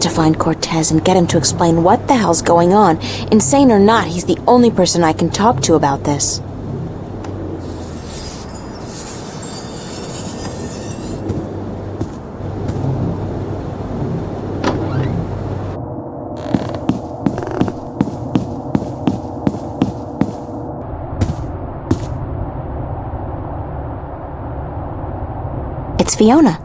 to find Cortez and get him to explain what the hell's going on. Insane or not, he's the only person I can talk to about this. It's Fiona.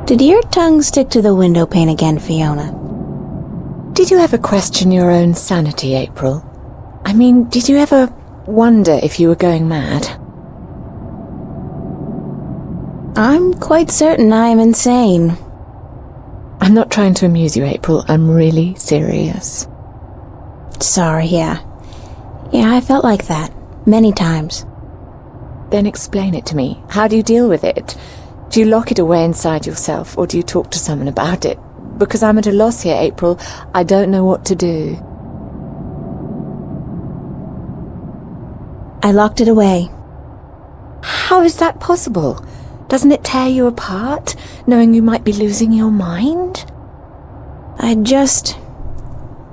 Did your tongue stick to the window pane again, Fiona? Did you ever question your own sanity, April? I mean, did you ever wonder if you were going mad? I'm quite certain I am insane. I'm not trying to amuse you, April. I'm really serious. Sorry, yeah. Yeah, I felt like that. Many times. Then explain it to me. How do you deal with it? Do you lock it away inside yourself, or do you talk to someone about it? Because I'm at a loss here, April. I don't know what to do. I locked it away. How is that possible? Doesn't it tear you apart, knowing you might be losing your mind? I'd just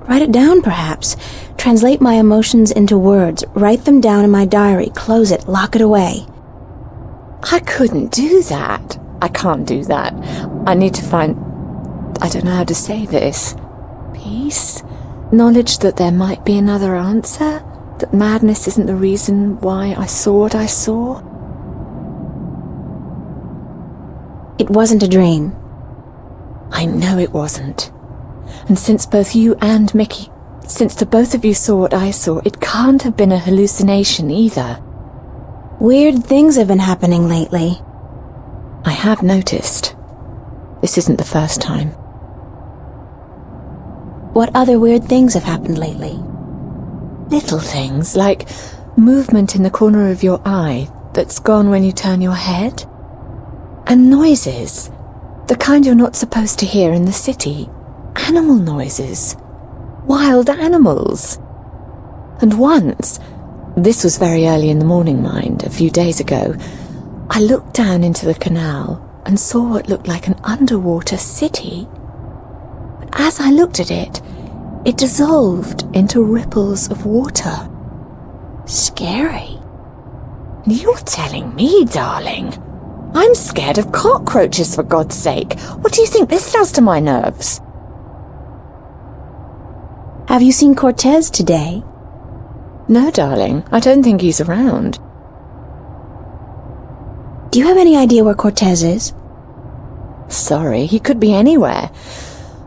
write it down, perhaps. Translate my emotions into words. Write them down in my diary. Close it. Lock it away. I couldn't do that. I can't do that. I need to find... I don't know how to say this. Peace? Knowledge that there might be another answer? That madness isn't the reason why I saw what I saw? It wasn't a dream. I know it wasn't. And since both you and Mickey... Since the both of you saw what I saw, it can't have been a hallucination either. Weird things have been happening lately. I have noticed. This isn't the first time. What other weird things have happened lately? Little things, like movement in the corner of your eye that's gone when you turn your head. And noises. The kind you're not supposed to hear in the city. Animal noises. Wild animals. And once, this was very early in the morning, mind, a few days ago, I looked down into the canal and saw what looked like an underwater city. But as I looked at it, it dissolved into ripples of water. Scary. You're telling me, darling? I'm scared of cockroaches, for God's sake. What do you think this does to my nerves? Have you seen Cortez today? No, darling. I don't think he's around. Do you have any idea where Cortez is? Sorry, he could be anywhere.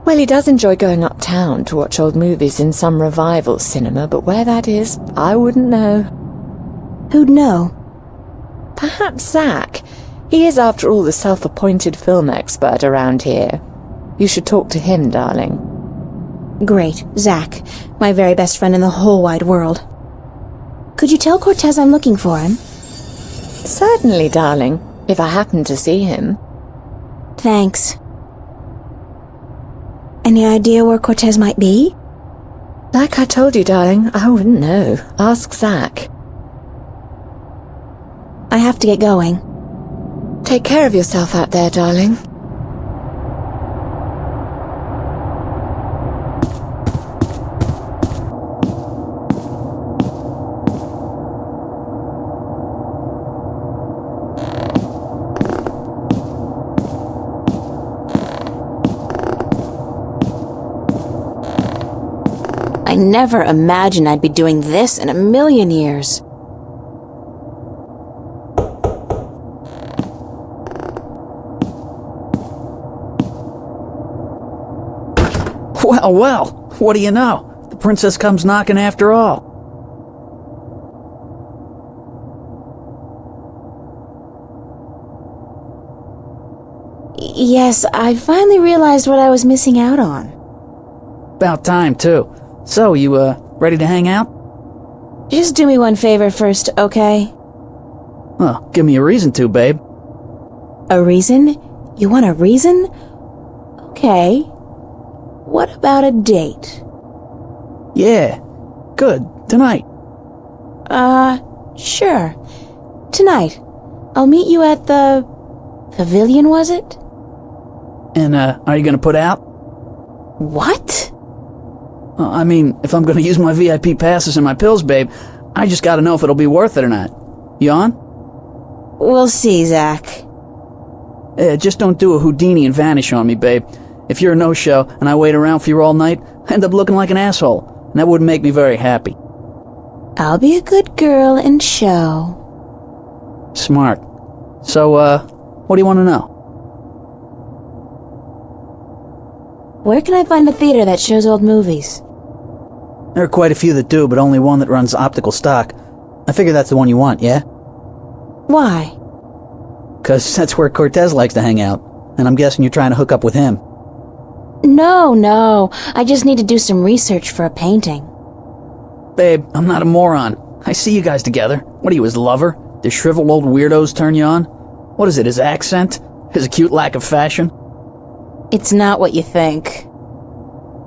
Well, he does enjoy going uptown to watch old movies in some revival cinema, but where that is, I wouldn't know. Who'd know? Perhaps Zack. He is, after all, the self-appointed film expert around here. You should talk to him, darling. Great, Zack, my very best friend in the whole wide world. Could you tell Cortez I'm looking for him? Certainly, darling, if I happen to see him. Thanks. Any idea where Cortez might be? Like I told you, darling, I wouldn't know. Ask Zack. I have to get going. Take care of yourself out there, darling. I never imagined I'd be doing this in a million years. Well, well, what do you know? The princess comes knocking after all. Yes, I finally realized what I was missing out on. About time, too. So, you, ready to hang out? Just do me one favor first, okay? Well, give me a reason to, babe. A reason? You want a reason? Okay. What about a date? Yeah, good. Tonight. Sure. Tonight. I'll meet you at the... Pavilion, was it? And, are you gonna put out? What? I mean, if I'm gonna use my VIP passes and my pills, babe, I just gotta know if it'll be worth it or not. You on? We'll see, Zack. Just don't do a Houdini and vanish on me, babe. If you're a no-show and I wait around for you all night, I end up looking like an asshole, and that wouldn't make me very happy. I'll be a good girl and show. Smart. So, what do you want to know? Where can I find a theater that shows old movies? There are quite a few that do, but only one that runs optical stock. I figure that's the one you want, yeah? Why? 'Cause that's where Cortez likes to hang out, and I'm guessing you're trying to hook up with him. No. I just need to do some research for a painting. Babe, I'm not a moron. I see you guys together. What are you, his lover? The shriveled old weirdos turn you on? What is it, his accent? His acute lack of fashion? It's not what you think.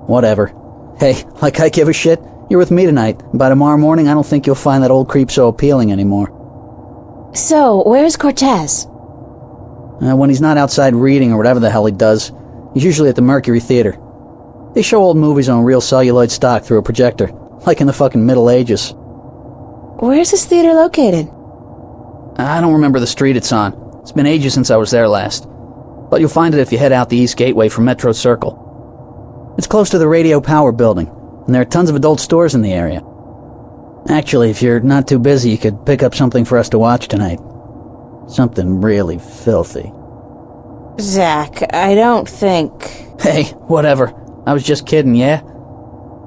Whatever. Hey, like I give a shit, you're with me tonight. By tomorrow morning, I don't think you'll find that old creep so appealing anymore. So, where's Cortez? When he's not outside reading or whatever the hell he does, he's usually at the Mercury Theater. They show old movies on real celluloid stock through a projector, like in the fucking Middle Ages. Where's this theater located? I don't remember the street it's on. It's been ages since I was there last. But you'll find it if you head out the East Gateway from Metro Circle. It's close to the Radio Power building, and there are tons of adult stores in the area. Actually, if you're not too busy, you could pick up something for us to watch tonight. Something really filthy. Zack, I don't think... Hey, whatever. I was just kidding, yeah?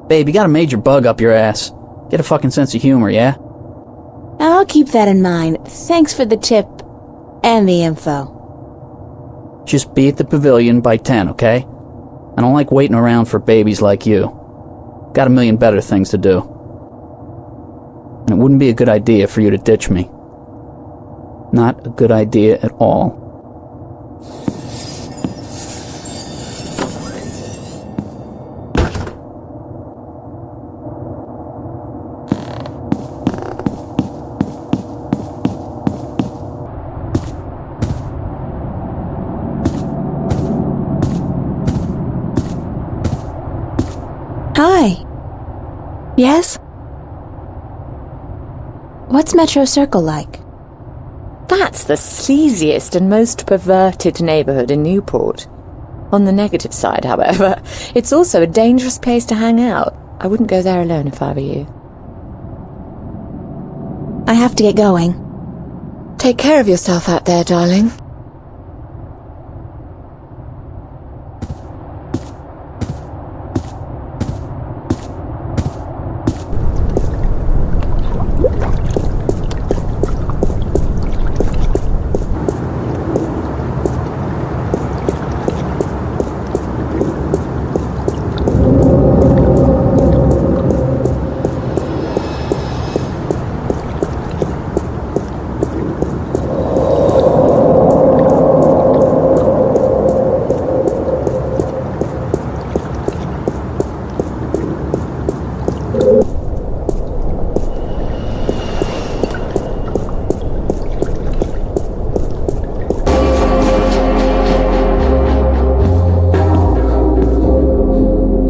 Babe, you got a major bug up your ass. Get a fucking sense of humor, yeah? I'll keep that in mind. Thanks for the tip and the info. Just be at the pavilion by 10, okay? I don't like waiting around for babies like you. Got a million better things to do. And it wouldn't be a good idea for you to ditch me. Not a good idea at all. Hi. Yes? What's Metro Circle like? That's the sleaziest and most perverted neighborhood in Newport. On the negative side, however, it's also a dangerous place to hang out. I wouldn't go there alone if I were you. I have to get going. Take care of yourself out there, darling.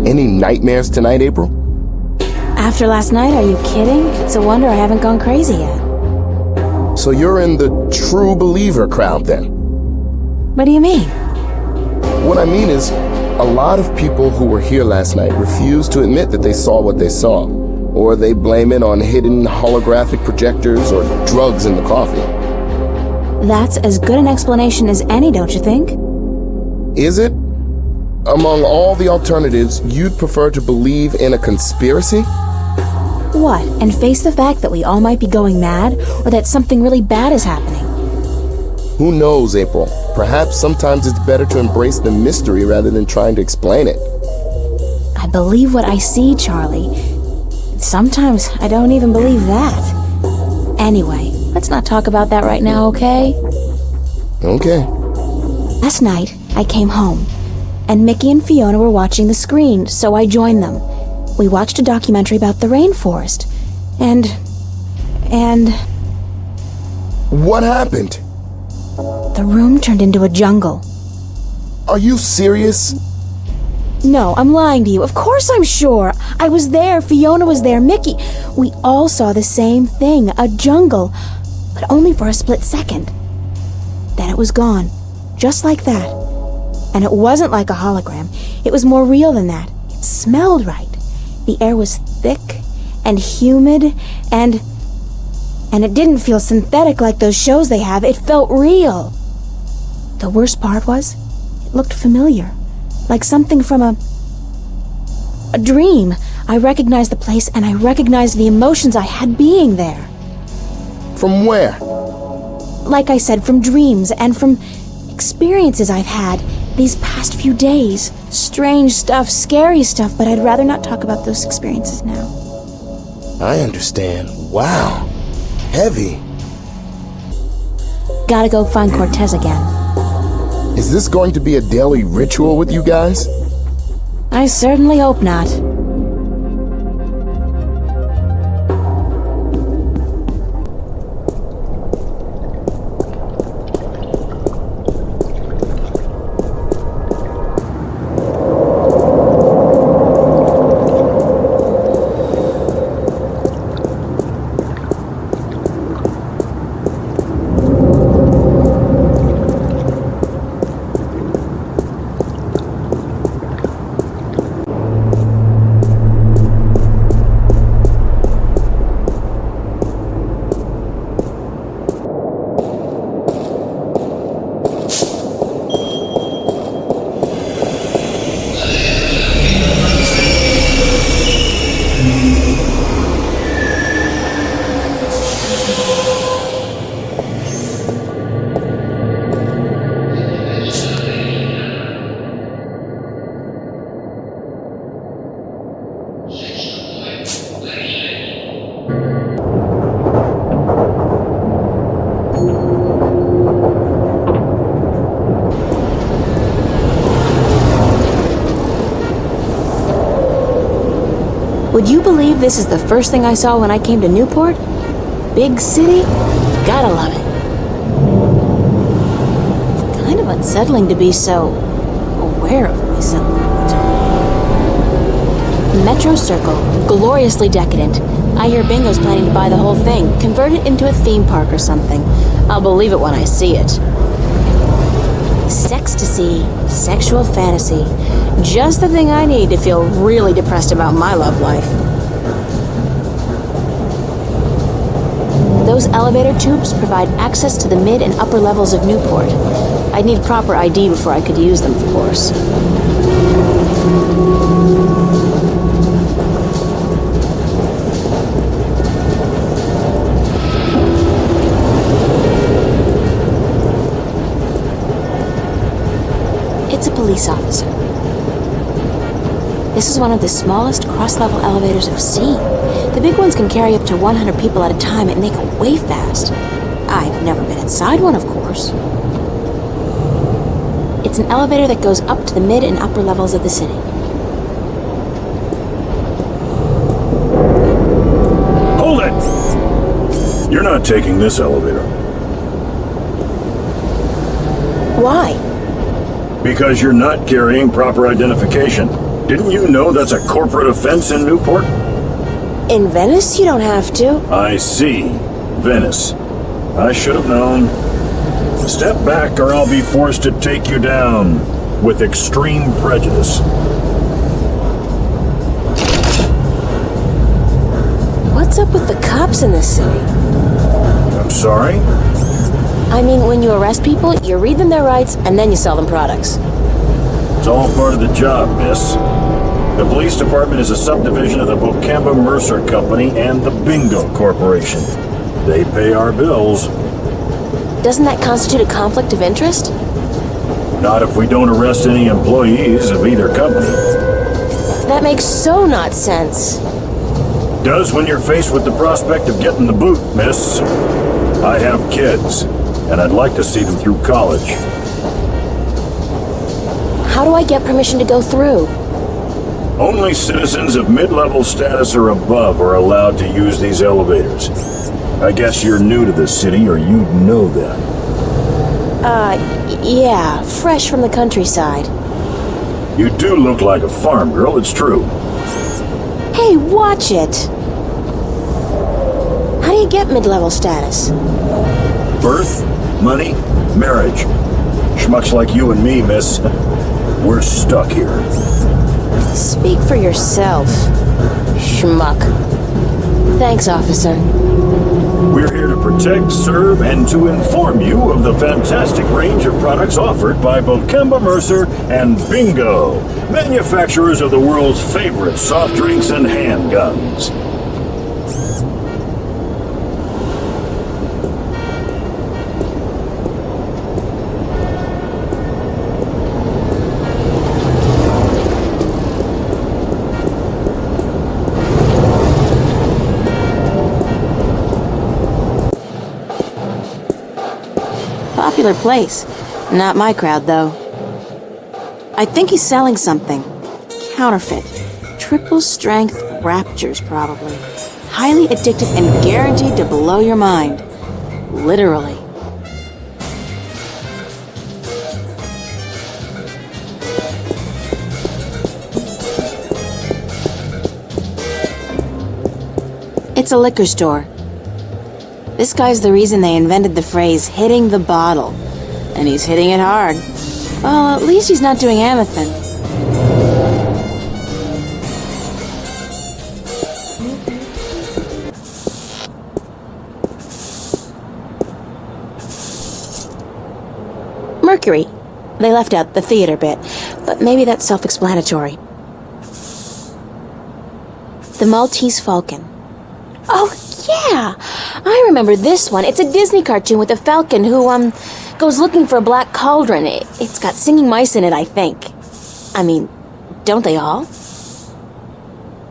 Any nightmares tonight, April? After last night, are you kidding? It's a wonder I haven't gone crazy yet. So you're in the true believer crowd then? What do you mean? What I mean is, a lot of people who were here last night refuse to admit that they saw what they saw, or they blame it on hidden holographic projectors or drugs in the coffee. That's as good an explanation as any, don't you think? Is it? Among all the alternatives, you'd prefer to believe in a conspiracy? What, and face the fact that we all might be going mad, or that something really bad is happening? Who knows, April? Perhaps sometimes it's better to embrace the mystery rather than trying to explain it. I believe what I see, Charlie. Sometimes I don't even believe that. Anyway, let's not talk about that right now, okay? Okay. Last night, I came home, and Mickey and Fiona were watching the screen, so I joined them. We watched a documentary about the rainforest, and... What happened? The room turned into a jungle. Are you serious? No, I'm lying to you. Of course I'm sure. I was there, Fiona was there, Mickey. We all saw the same thing, a jungle, but only for a split second. Then it was gone, just like that. And it wasn't like a hologram. It was more real than that. It smelled right. The air was thick and humid and it didn't feel synthetic like those shows they have. It felt real. The worst part was, it looked familiar. Like something from a dream. I recognized the place and I recognized the emotions I had being there. From where? Like I said, from dreams and from experiences I've had these past few days. Strange stuff, scary stuff, but I'd rather not talk about those experiences now. I understand. Wow. Heavy. Gotta go find Cortez again. Is this going to be a daily ritual with you guys? I certainly hope not. Would you believe this is the first thing I saw when I came to Newport? Big city? Gotta love it. It's kind of unsettling to be so aware of myself. Metro Circle, gloriously decadent. I hear Bingo's planning to buy the whole thing, convert it into a theme park or something. I'll believe it when I see it. Sextasy, sexual fantasy. Just the thing I need to feel really depressed about my love life. Those elevator tubes provide access to the mid and upper levels of Newport. I'd need proper ID before I could use them, of course. It's a police officer. This is one of the smallest cross-level elevators I've seen. The big ones can carry up to 100 people at a time and they go way fast. I've never been inside one, of course. It's an elevator that goes up to the mid and upper levels of the city. Hold it! You're not taking this elevator. Why? Because you're not carrying proper identification. Didn't you know that's a corporate offense in Newport? In Venice, you don't have to. I see. Venice. I should have known. Step back or I'll be forced to take you down with extreme prejudice. What's up with the cops in this city? I'm sorry? I mean, when you arrest people, you read them their rights and then you sell them products. It's all part of the job, miss. The police department is a subdivision of the Bocamba Mercer Company and the Bingo Corporation. They pay our bills. Doesn't that constitute a conflict of interest? Not if we don't arrest any employees of either company. That makes so not sense. Does when you're faced with the prospect of getting the boot, miss. I have kids, and I'd like to see them through college. How do I get permission to go through? Only citizens of mid-level status or above are allowed to use these elevators. I guess you're new to the city, or you'd know that. Yeah, fresh from the countryside. You do look like a farm girl, it's true. Hey, watch it! How do you get mid-level status? Birth, money, marriage. Schmucks like you and me, miss. We're stuck here. Speak for yourself, schmuck. Thanks, officer. We're here to protect, serve, and to inform you of the fantastic range of products offered by Bokemba Mercer and Bingo, manufacturers of the world's favorite soft drinks and handguns. Popular place. Not my crowd, though. I think he's selling something. Counterfeit. Triple strength raptures, probably. Highly addictive and guaranteed to blow your mind. Literally. It's a liquor store. This guy's the reason they invented the phrase, hitting the bottle. And he's hitting it hard. Well, at least he's not doing anything. Mercury. They left out the theater bit, but maybe that's self-explanatory. The Maltese Falcon. Oh, yeah! I remember this one. It's a Disney cartoon with a falcon who, goes looking for a black cauldron. It's got singing mice in it, I think. I mean, don't they all?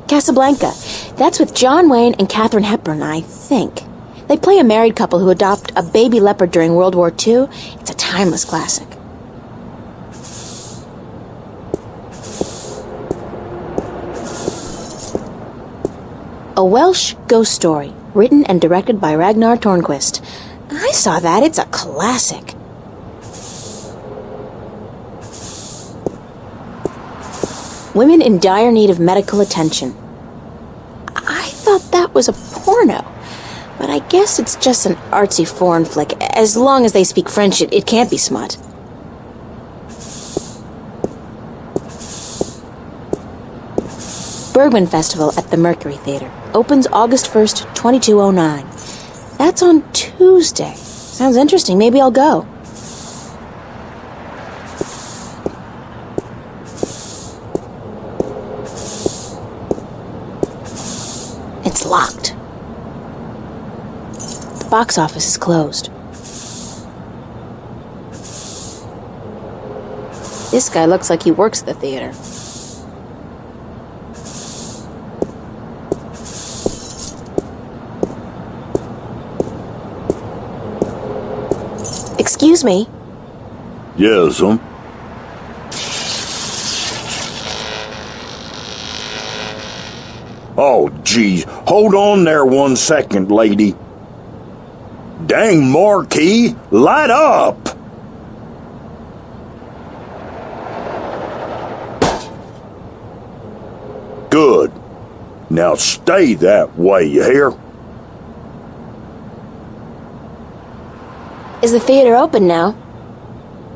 Casablanca. That's with John Wayne and Katharine Hepburn, I think. They play a married couple who adopt a baby leopard during World War II. It's a timeless classic. A Welsh ghost story, written and directed by Ragnar Tornquist. I saw that. It's a classic. Women in dire need of medical attention. I thought that was a porno, but I guess it's just an artsy foreign flick. As long as they speak French, it can't be smut. Bergman Festival at the Mercury Theater. Opens August 1st, 2209. That's on Tuesday. Sounds interesting. Maybe I'll go. It's locked. The box office is closed. This guy looks like he works at the theater. Excuse me. Yes, Oh, geez. Hold on there 1 second, lady. Dang, Marquis, light up! Good. Now stay that way, you hear? Is the theater open now?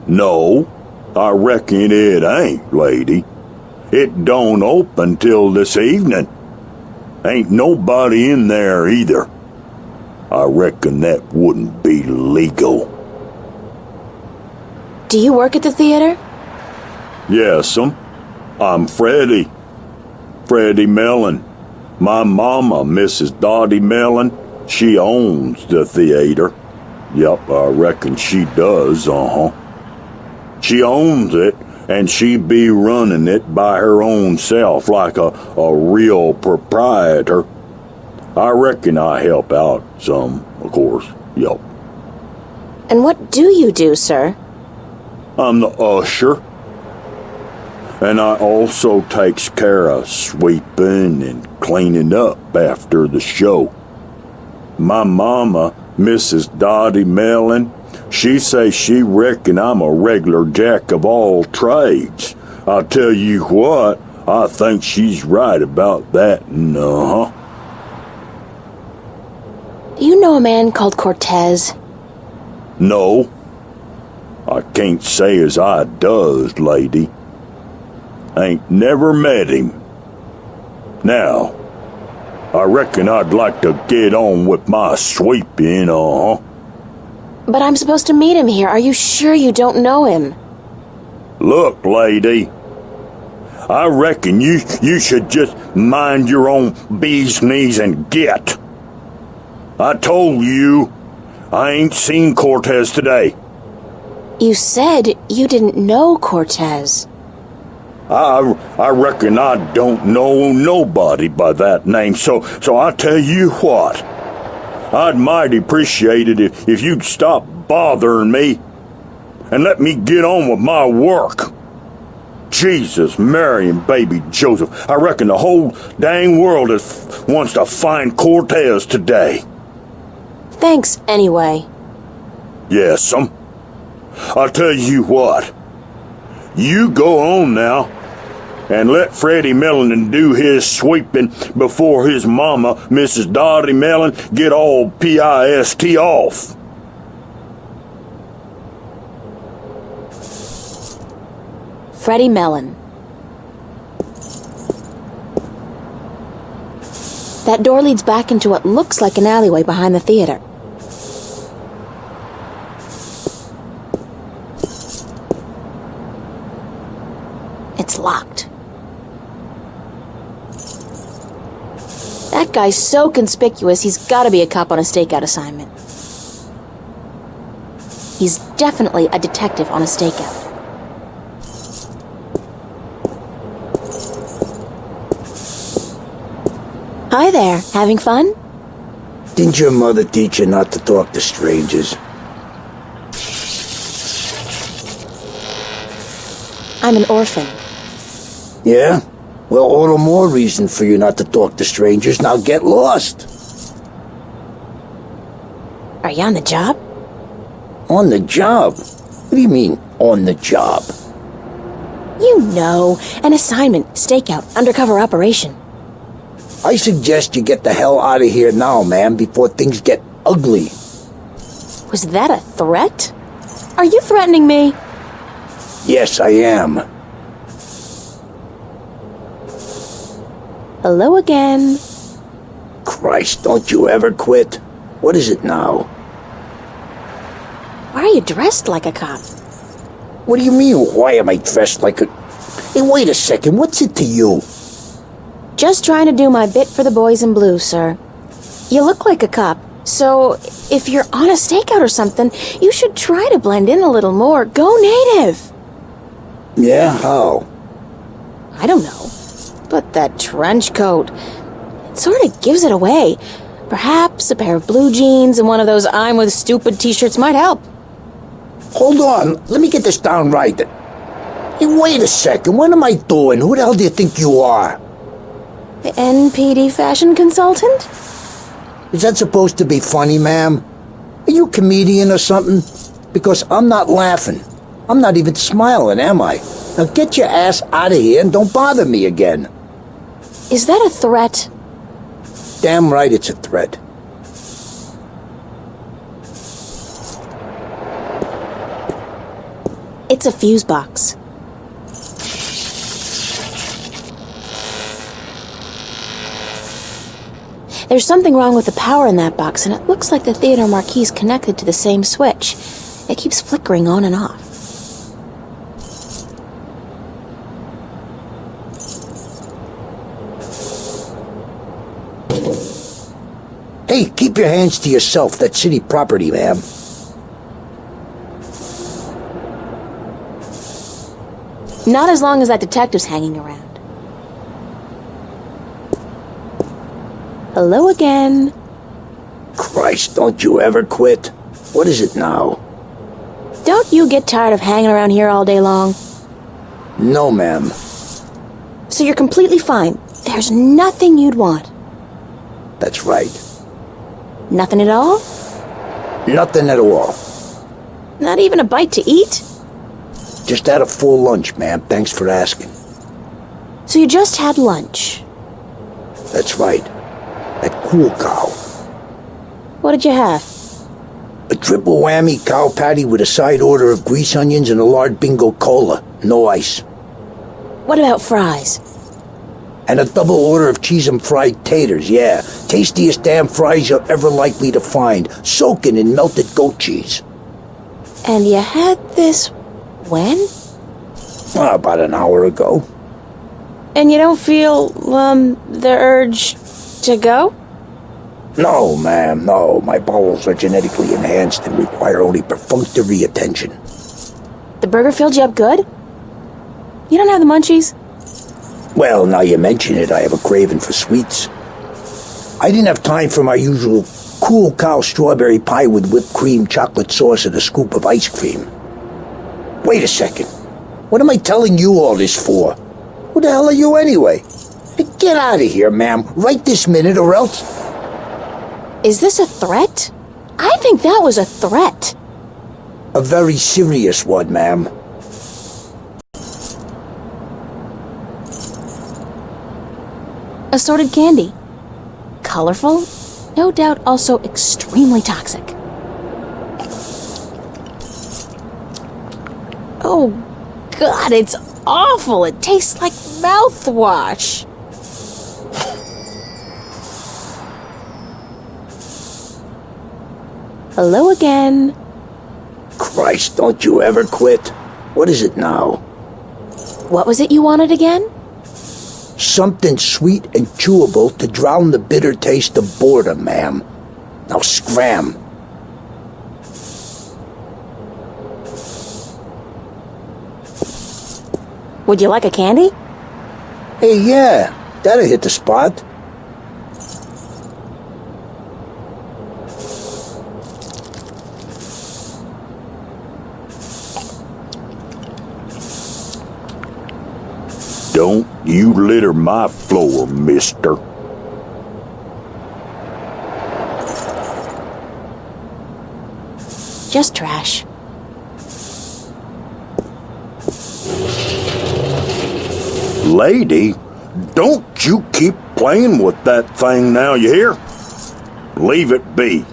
No, I reckon it ain't, lady. It don't open till this evening. Ain't nobody in there either. I reckon that wouldn't be legal. Do you work at the theater? Yes'm. I'm Freddie. Freddie Mellon. My mama, Mrs. Dottie Mellon, she owns the theater. Yep, I reckon she does, She owns it, and she be running it by her own self like a real proprietor. I reckon I help out some, of course, yep. And what do you do, sir? I'm the usher. And I also takes care of sweeping and cleaning up after the show. My mama, Mrs. Dottie Mellon, she say she reckon I'm a regular jack of all trades. I'll tell you what, I think she's right about that, no. Do you know a man called Cortez? No. I can't say as I does, lady. Ain't never met him. Now, I reckon I'd like to get on with my sweeping, But I'm supposed to meet him here. Are you sure you don't know him? Look, lady, I reckon you should just mind your own bee's knees and get. I told you, I ain't seen Cortez today. You said you didn't know Cortez. I reckon I don't know nobody by that name, so I tell you what, I'd mighty appreciate it if you'd stop bothering me and let me get on with my work. Jesus, Mary, and baby Joseph, I reckon the whole dang world wants to find Cortez today. Thanks, anyway. Yes'm. I'll tell you what, you go on now and let Freddie Mellon do his sweeping before his mama, Mrs. Dottie Mellon, get all pissed off. Freddie Mellon. That door leads back into what looks like an alleyway behind the theater. It's locked. That guy's so conspicuous, he's gotta be a cop on a stakeout assignment. He's definitely a detective on a stakeout. Hi there, having fun? Didn't your mother teach you not to talk to strangers? I'm an orphan. Yeah? Well, all the more reason for you not to talk to strangers. Now get lost. Are you on the job? On the job? What do you mean, on the job? You know, an assignment, stakeout, undercover operation. I suggest you get the hell out of here now, man, before things get ugly. Was that a threat? Are you threatening me? Yes, I am. Hello again. Christ, don't you ever quit. What is it now? Why are you dressed like a cop? What do you mean, why am I dressed like a... Hey, wait a second, what's it to you? Just trying to do my bit for the boys in blue, sir. You look like a cop, so if you're on a stakeout or something, you should try to blend in a little more. Go native. Yeah, how? I don't know. But that trench coat, it sort of gives it away. Perhaps a pair of blue jeans and one of those I'm with stupid t-shirts might help. Hold on, let me get this down right. Hey, wait a second, what am I doing? Who the hell do you think you are? The NPD fashion consultant? Is that supposed to be funny, ma'am? Are you a comedian or something? Because I'm not laughing. I'm not even smiling, am I? Now get your ass out of here and don't bother me again. Is that a threat? Damn right it's a threat. It's a fuse box. There's something wrong with the power in that box, and it looks like the theater marquee is connected to the same switch. It keeps flickering on and off. Hey, keep your hands to yourself. That's city property, ma'am. Not as long as that detective's hanging around. Hello again. Christ, don't you ever quit. What is it now? Don't you get tired of hanging around here all day long? No, ma'am. So you're completely fine. There's nothing you'd want. That's right. Nothing at all? Nothing at all. Not even a bite to eat? Just had a full lunch, ma'am. Thanks for asking. So you just had lunch. That's right. At Cool Cow. What did you have? A triple whammy cow patty with a side order of grease onions and a large bingo cola. No ice. What about fries? And a double order of cheese and fried taters, yeah. Tastiest damn fries you're ever likely to find. Soaking in melted goat cheese. And you had this when? About an hour ago. And you don't feel, the urge to go? No, ma'am, no. My bowels are genetically enhanced and require only perfunctory attention. The burger filled you up good? You don't have the munchies? Well, now you mention it, I have a craving for sweets. I didn't have time for my usual Cool Cow strawberry pie with whipped cream, chocolate sauce, and a scoop of ice cream. Wait a second. What am I telling you all this for? Who the hell are you anyway? Hey, get out of here, ma'am. Right this minute or else... Is this a threat? I think that was a threat. A very serious one, ma'am. Assorted candy. Colorful, no doubt also extremely toxic. Oh, God, it's awful. It tastes like mouthwash. Hello again. Christ, don't you ever quit. What is it now? What was it you wanted again? Something sweet and chewable to drown the bitter taste of boredom, ma'am. Now scram. Would you like a candy? Hey, yeah, that'll hit the spot. Don't you litter my floor, mister. Just trash. Lady, don't you keep playing with that thing now, you hear? Leave it be.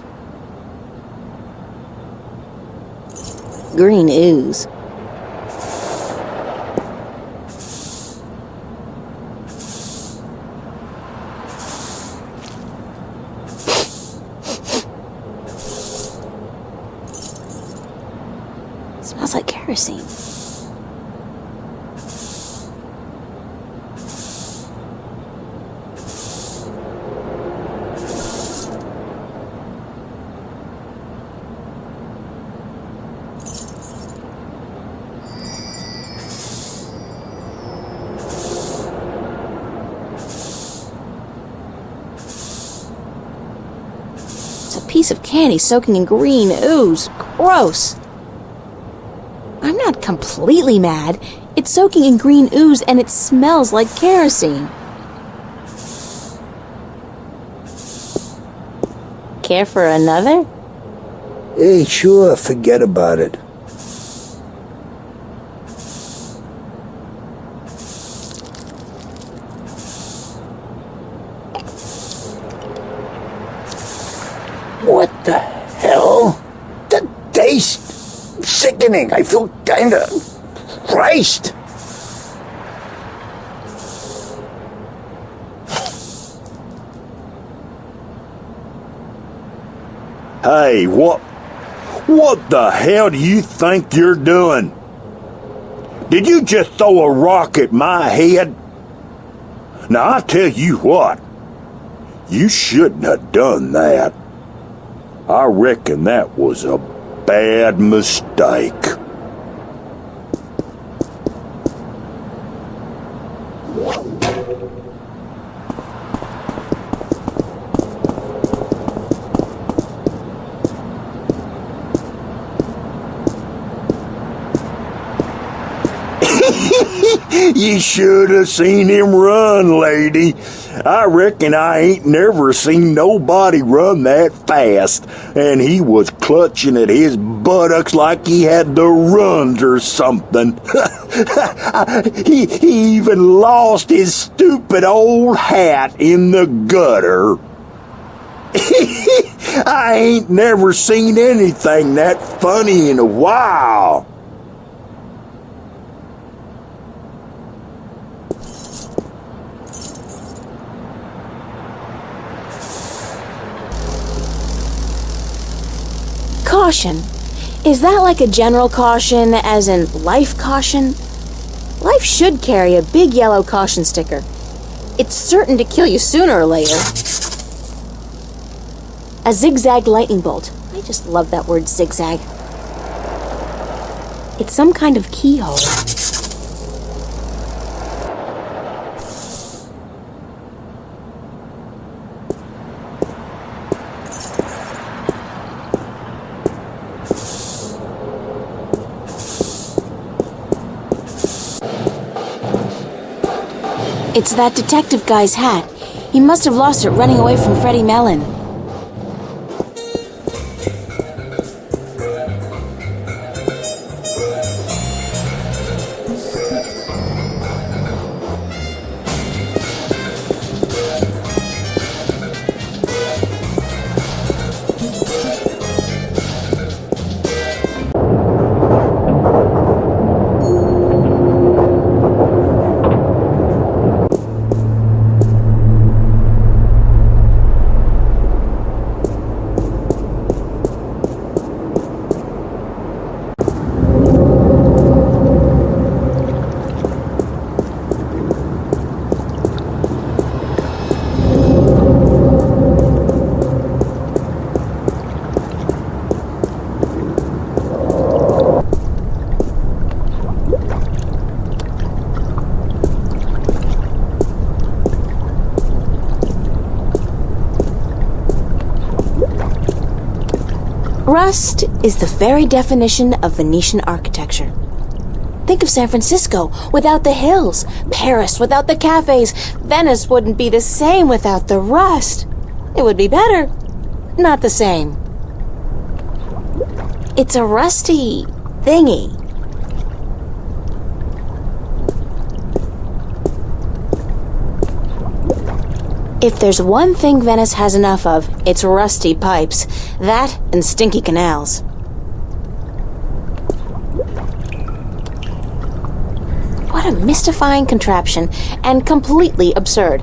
Green ooze. Smells like kerosene. It's a piece of candy soaking in green ooze. Gross. I'm not completely mad. It's soaking in green ooze and it smells like kerosene. Care for another? Hey, sure, forget about it. What the hell? The taste... sickening. I feel kinda... Christ! Hey, what the hell do you think you're doing? Did you just throw a rock at my head? Now, I tell you what, you shouldn't have done that. I reckon that was a bad mistake. You should have seen him run, lady. I reckon I ain't never seen nobody run that fast, and he was clutching at his buttocks like he had the runs or something. He even lost his stupid old hat in the gutter. I ain't never seen anything that funny in a while. Caution. Is that like a general caution, as in life caution? Life should carry a big yellow caution sticker. It's certain to kill you sooner or later. A zigzag lightning bolt. I just love that word, zigzag. It's some kind of keyhole. It's that detective guy's hat. He must have lost it running away from Freddie Mellon. Rust is the very definition of Venetian architecture. Think of San Francisco without the hills, Paris without the cafes. Venice wouldn't be the same without the rust. It would be better, not the same. It's a rusty thingy. If there's one thing Venice has enough of, it's rusty pipes. That and stinky canals. What a mystifying contraption, and completely absurd.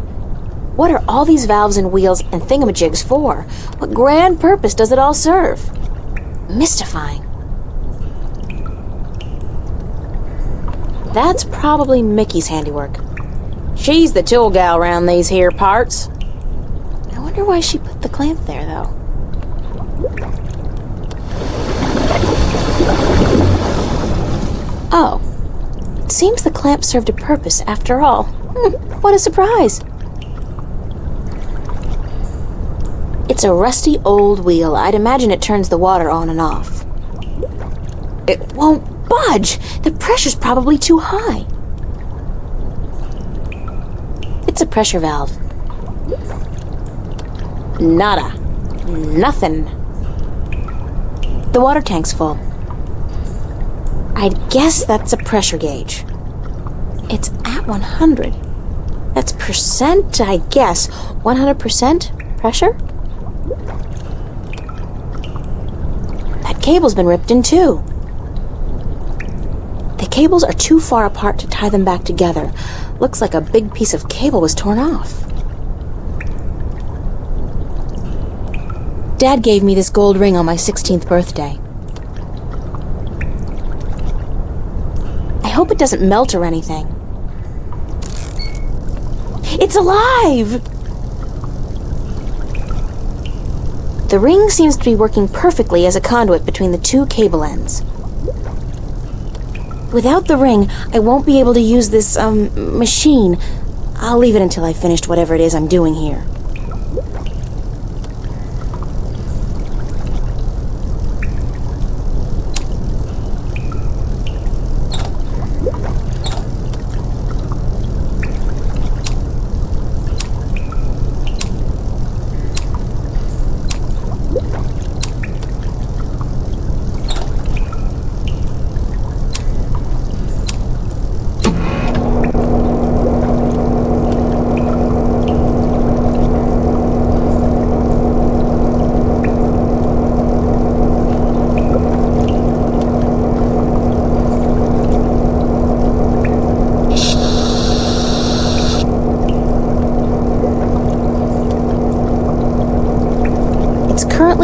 What are all these valves and wheels and thingamajigs for? What grand purpose does it all serve? Mystifying. That's probably Mickey's handiwork. She's the tool gal around these here parts. I wonder why she put the clamp there, though. Oh. It seems the clamp served a purpose after all. What a surprise. It's a rusty old wheel. I'd imagine it turns the water on and off. It won't budge. The pressure's probably too high. It's a pressure valve. Nada. Nothing. The water tank's full. I'd guess that's a pressure gauge. It's at 100. That's percent, I guess. 100% pressure? That cable's been ripped in two. The cables are too far apart to tie them back together. Looks like a big piece of cable was torn off. Dad gave me this gold ring on my 16th birthday. I hope it doesn't melt or anything. It's alive! The ring seems to be working perfectly as a conduit between the two cable ends. Without the ring, I won't be able to use this, machine. I'll leave it until I've finished whatever it is I'm doing here.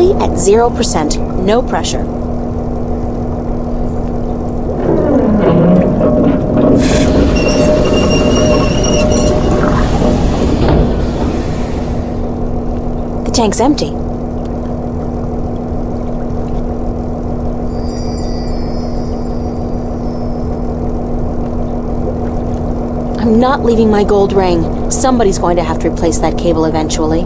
completely at 0%. No pressure. The tank's empty. I'm not leaving my gold ring. Somebody's going to have to replace that cable eventually.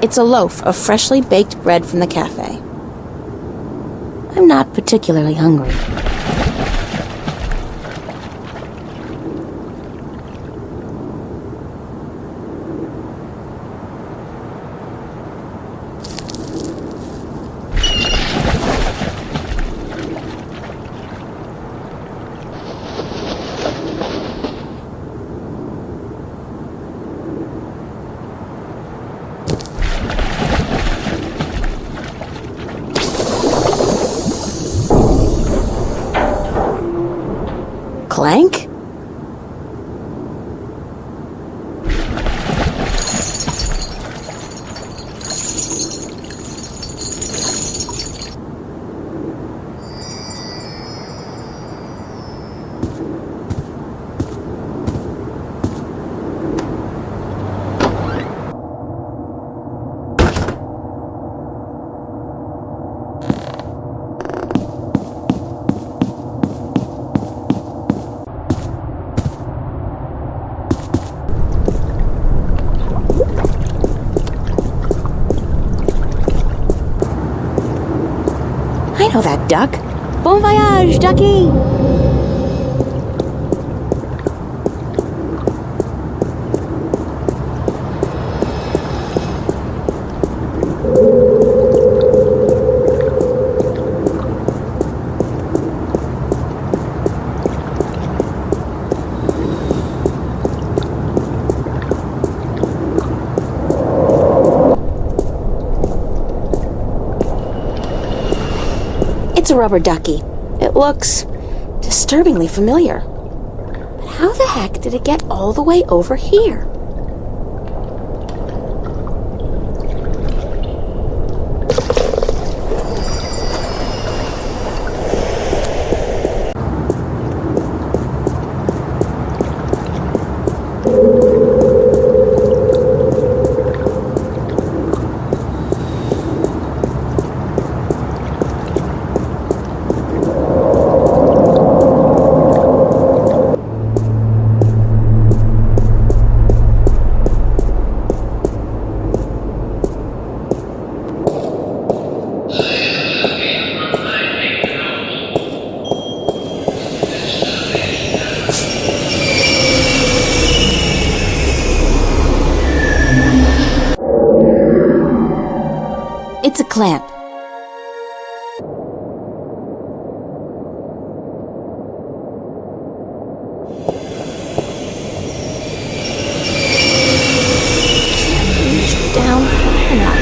It's a loaf of freshly baked bread from the cafe. I'm not particularly hungry. Clank? I know that duck. Bon voyage, Ducky! It's a rubber ducky. It looks disturbingly familiar. But how the heck did it get all the way over here? It's a clamp. Reach down far enough.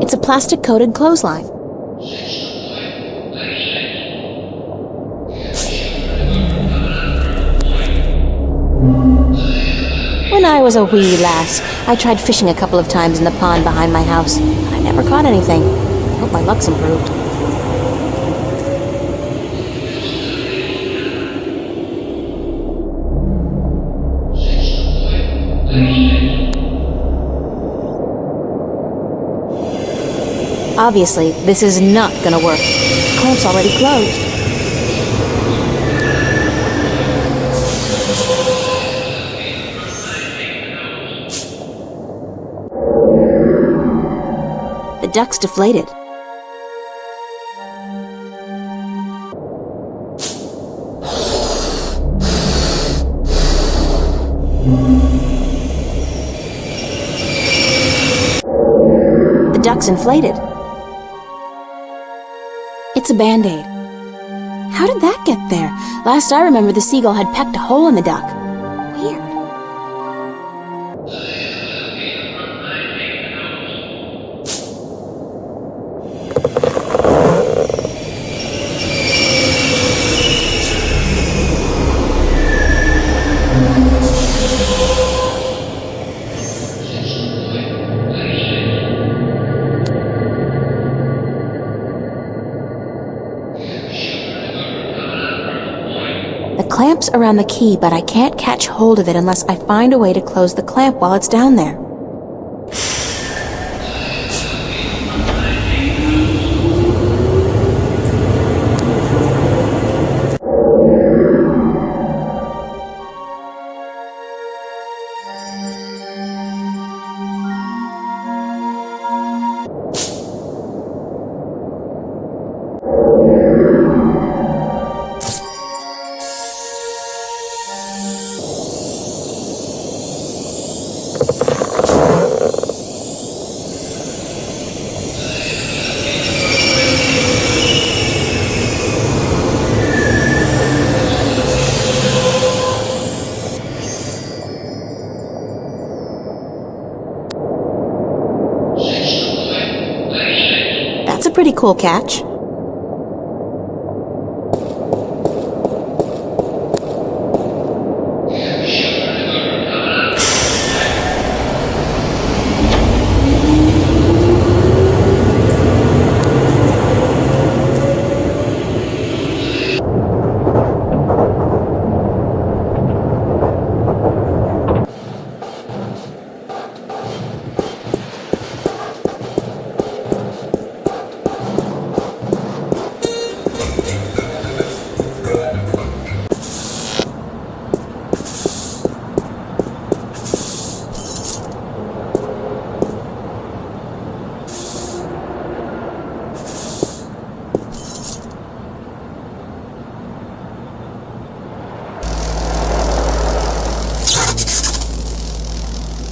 It's a plastic-coated clothesline. When I was a wee lass, I tried fishing a couple of times in the pond behind my house, but I never caught anything. I hope my luck's improved. Obviously, this is not gonna work. The clamp's already closed. The duck's deflated. The duck's inflated. It's a Band-Aid. How did that get there? Last I remember, the seagull had pecked a hole in the duck. Weird. The clamp's around the key, but I can't catch hold of it unless I find a way to close the clamp while it's down there. That's a pretty cool catch.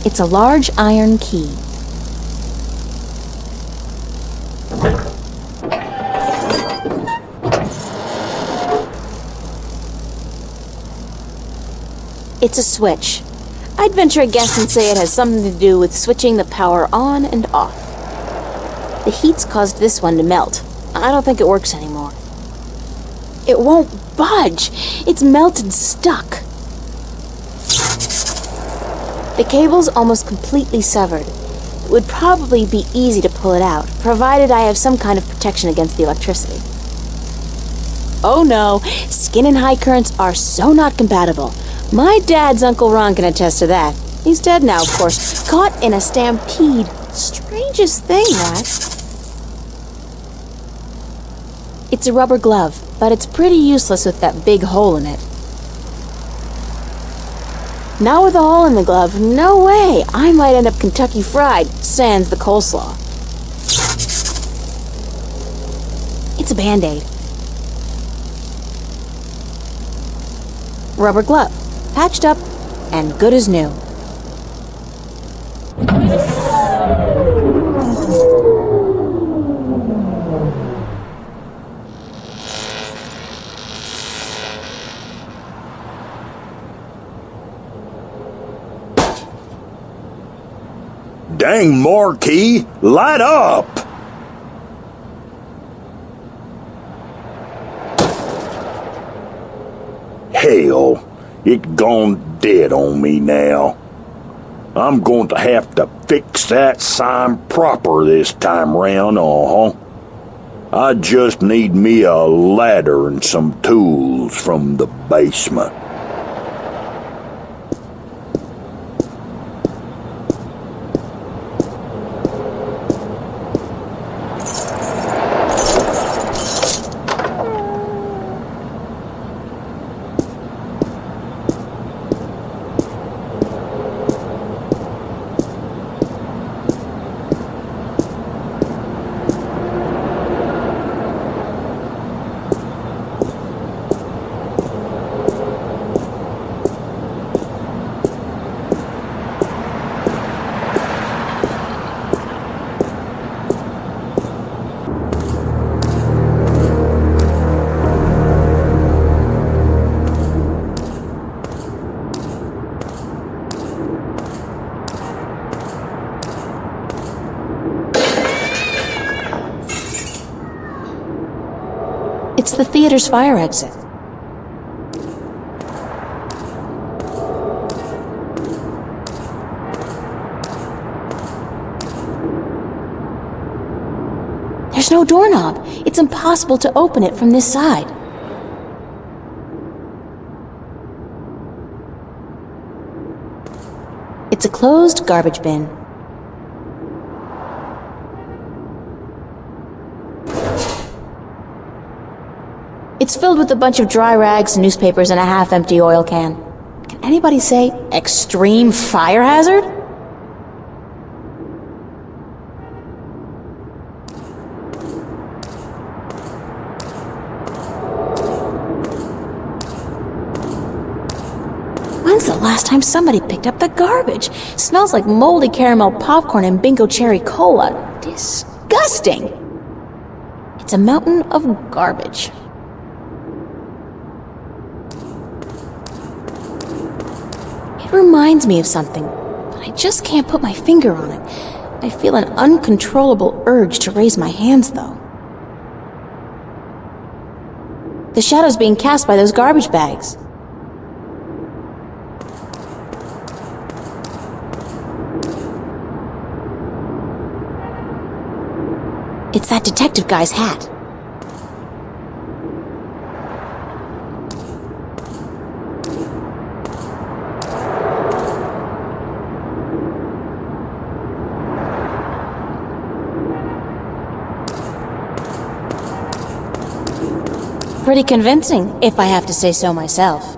It's a large iron key. It's a switch. I'd venture a guess and say it has something to do with switching the power on and off. The heat's caused this one to melt. I don't think it works anymore. It won't budge. It's melted stuck. The cable's almost completely severed. It would probably be easy to pull it out, provided I have some kind of protection against the electricity. Oh no, skin and high currents are so not compatible. My dad's Uncle Ron can attest to that. He's dead now, of course, caught in a stampede. Strangest thing, that. It's a rubber glove, but it's pretty useless with that big hole in it. Not with a hole in the glove, no way. I might end up Kentucky Fried, sans the coleslaw. It's a Band-Aid. Rubber glove, patched up, and good as new. Dang, Marquis, light up! Hell, it gone dead on me now. I'm going to have to fix that sign proper this time round, I just need me a ladder and some tools from the basement. the theater's fire exit. There's no doorknob. It's impossible to open it from this side. It's a closed garbage bin. It's filled with a bunch of dry rags, newspapers, and a half-empty oil can. Can anybody say extreme fire hazard? When's the last time somebody picked up the garbage? Smells like moldy caramel popcorn and bingo cherry cola. Disgusting! It's a mountain of garbage. It reminds me of something, but I just can't put my finger on it. I feel an uncontrollable urge to raise my hands, though. The shadow's being cast by those garbage bags. It's that detective guy's hat. Pretty convincing, if I have to say so myself.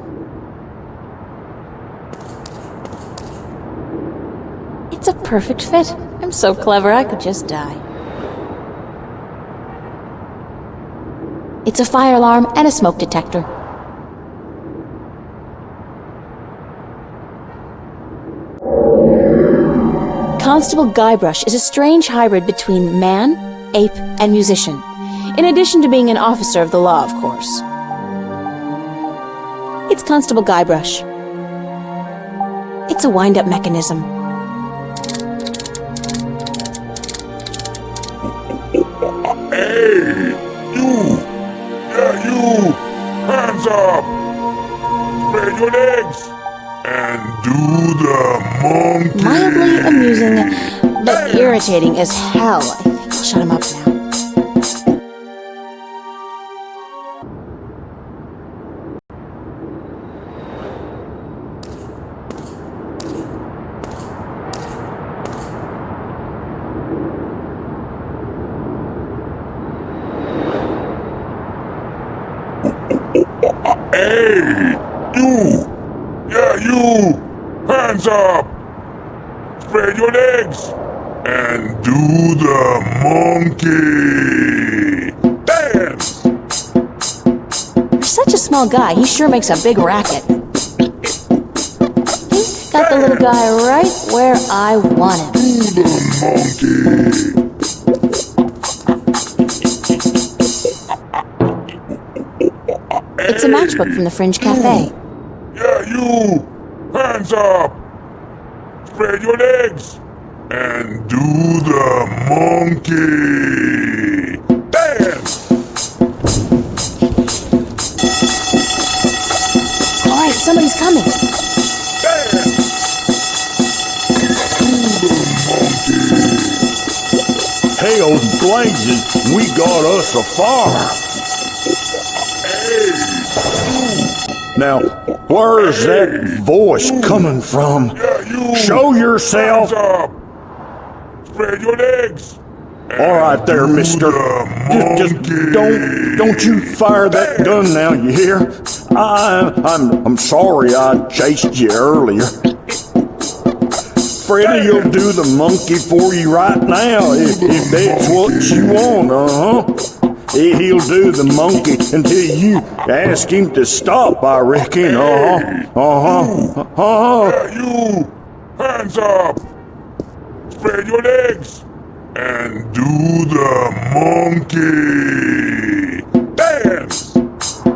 It's a perfect fit. I'm so clever I could just die. It's a fire alarm and a smoke detector. Constable Guybrush is a strange hybrid between man, ape, and musician, in addition to being an officer of the law, of course. It's Constable Guybrush. It's a wind-up mechanism. Hey, you! Yeah, you! Hands up! Spread your legs! And do the monkey! Mildly amusing, but irritating as hell. I think I'll shut him up now. Hey, you! Yeah, you! Hands up! Spread your legs! And do the monkey! Dance! For such a small guy, he sure makes a big racket. Got the little guy right where I want him. Do the monkey! It's a matchbook from the Fringe Cafe. Yeah, you! Hands up! Spread your legs! And do the monkey! Dance! Alright, somebody's coming. Dance! Do the monkey! Hell's blazes, we got us a fire! Now, where's that voice coming from? Show yourself! Spread your legs! All right there, mister. Just don't you fire that gun now, you hear? I'm sorry I chased you earlier. Freddy will do the monkey for you right now, if that's what you want, He'll do the monkey until you ask him to stop, I reckon. Yeah, you! Hands up! Spread your legs! And do the monkey! Dance!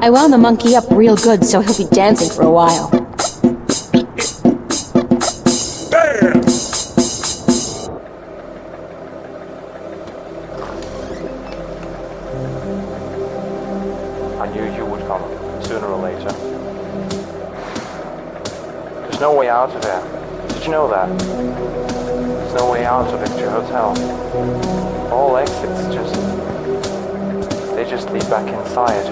I wound the monkey up real good so he'll be dancing for a while. Dance! no way out of here. Did you know that? There's no way out of Victory Hotel. All exits they just lead back inside.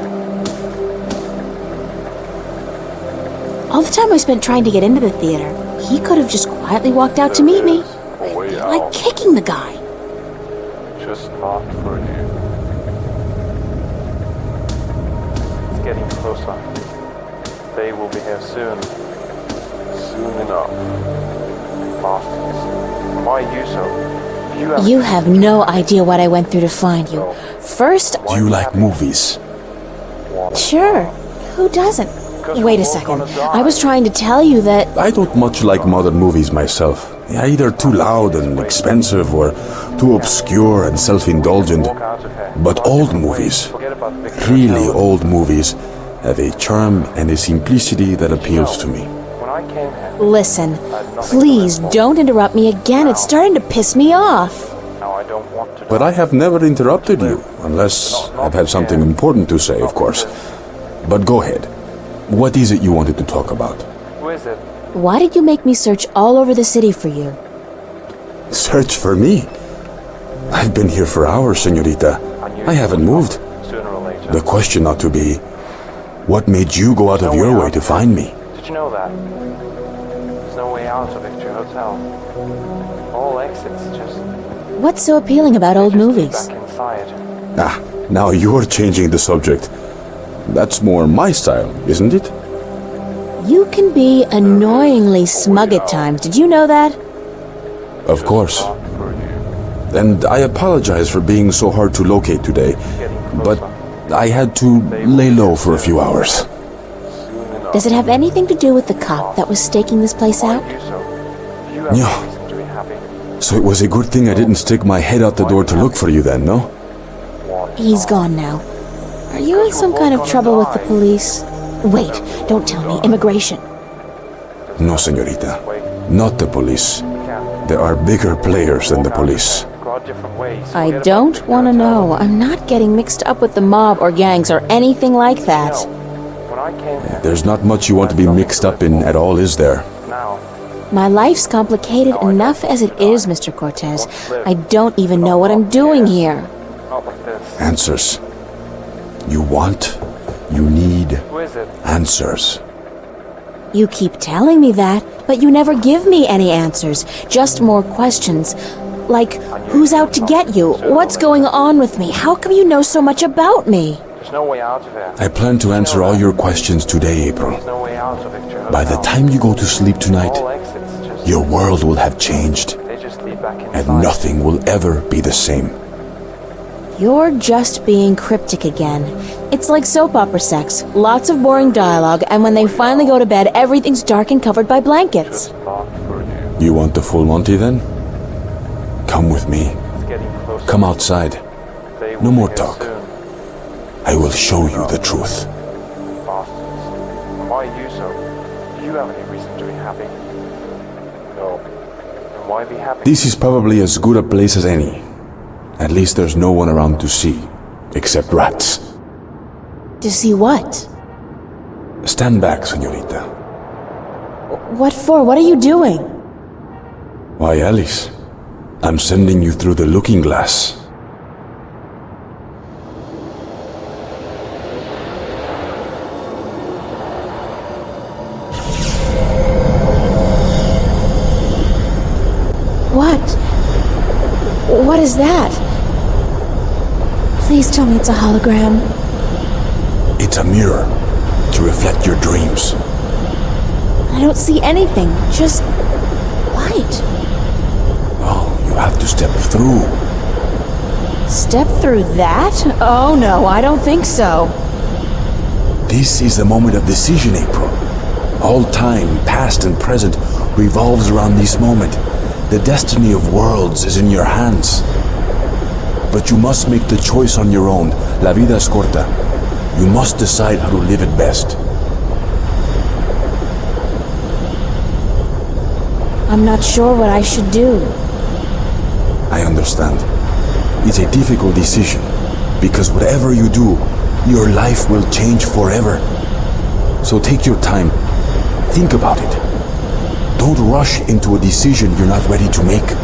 All the time I spent trying to get into the theater, he could have just quietly walked out to meet me. Like kicking the guy. Just not for you. It's getting closer. They will be here soon. Soon enough. Bastards. Why are you so? You have no idea what I went through to find you. First, Do you like movies? sure, who doesn't? Wait a second. I was trying to tell you that I don't much like modern movies myself. They're either too loud and expensive or too obscure and self-indulgent. But old movies, really old movies, have a charm and a simplicity that appeals to me. When I came here, Listen, please don't interrupt me again. It's starting to piss me off. now I don't want to. But I have never interrupted you, unless I've had something important to say, of course. But go ahead. What is it you wanted to talk about? Who is it? Why did you make me search all over the city for you? Search for me? I've been here for hours, señorita. I haven't moved. Sooner or later. The question ought to be, what made you go out of your way to find me? Did you know that? There's no way out of Victory Hotel. All exits What's so appealing about old lead movies? back inside. Ah, now you're changing the subject. That's more my style, isn't it? You can be annoyingly smug at times. Did you know that? Of course. And I apologize for being so hard to locate today, but I had to lay low for a few hours. Does it have anything to do with the cop that was staking this place out? No. So it was a good thing I didn't stick my head out the door to look for you then, no? He's gone now. Are you in some kind of trouble with the police? Wait, don't tell me. Immigration. No, señorita. Not the police. There are bigger players than the police. I don't want to know. I'm not getting mixed up with the mob or gangs or anything like that. There's not much you want to be mixed up in at all, is there? My life's complicated enough as it is, Mr. Cortez. I don't even know what I'm doing here. Answers. You want, you need answers. You keep telling me that, but you never give me any answers. Just more questions. Like, who's out to get you? What's going on with me? How come you know so much about me? There's no way out of here. I plan to answer all your questions today, April. There's no way out of Victory Hotel. By the time you go to sleep tonight, All exits your world will have changed, they just lead back inside. and nothing will ever be the same. You're just being cryptic again. It's like soap opera sex. Lots of boring dialogue, and when they finally go to bed, everything's dark and covered by blankets. You want the full Monty then? Come with me. It's getting closer. Come outside. They will No be more here talk. soon. I will show you the truth. Bastards. Why are you so? Do you have any reason to be happy? No. Then why be happy? This is probably as good a place as any. At least there's no one around to see, except rats. To see what? Stand back, señorita. What for? What are you doing? Why, Alice, I'm sending you through the looking glass. What? What is that? Please tell me it's a hologram. It's a mirror to reflect your dreams. I don't see anything. Just light. Oh, you have to step through. Step through that? Oh no, I don't think so. This is the moment of decision, April. All time, past and present, revolves around this moment. The destiny of worlds is in your hands. But you must make the choice on your own. La vida es corta. You must decide how to live it best. I'm not sure what I should do. I understand. It's a difficult decision, because whatever you do, your life will change forever. So take your time. Think about it. Don't rush into a decision you're not ready to make.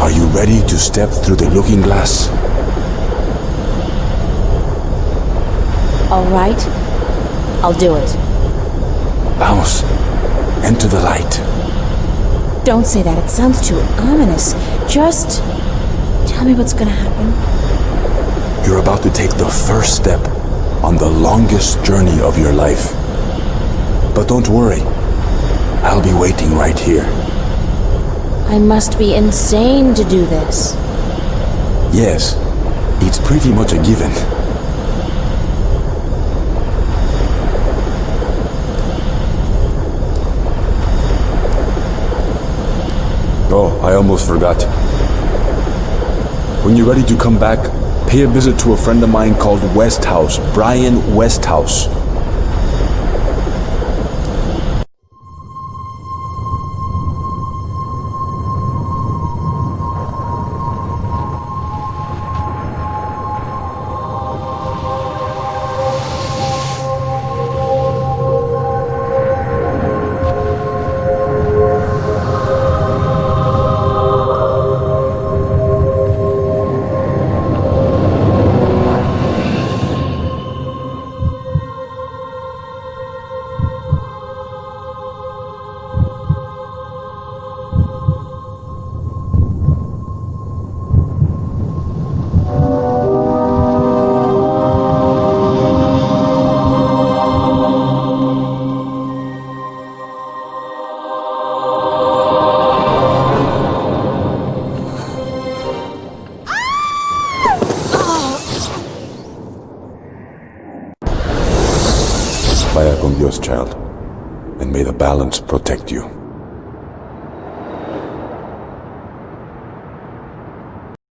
Are you ready to step through the looking glass? All right. I'll do it. Vamos. Enter the light. Don't say that. It sounds too ominous. Just tell me what's gonna happen. You're about to take the first step on the longest journey of your life. But don't worry. I'll be waiting right here. I must be insane to do this. Yes, it's pretty much a given. Oh, I almost forgot. When you're ready to come back, pay a visit to a friend of mine called Westhouse, Brian Westhouse. Vaya con Dios, child, and may the balance protect you.